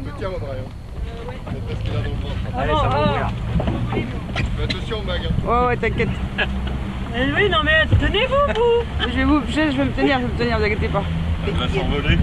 me tiens, André. Ouais. C'est parce qu'il a dans le ventre. Allez, ça va ouvrir. Fais attention, Mag. Ouais, ouais, t'inquiète. Oui, non mais tenez-vous, vous. Je vais me tenir, vous inquiétez pas. Elle va s'envoler.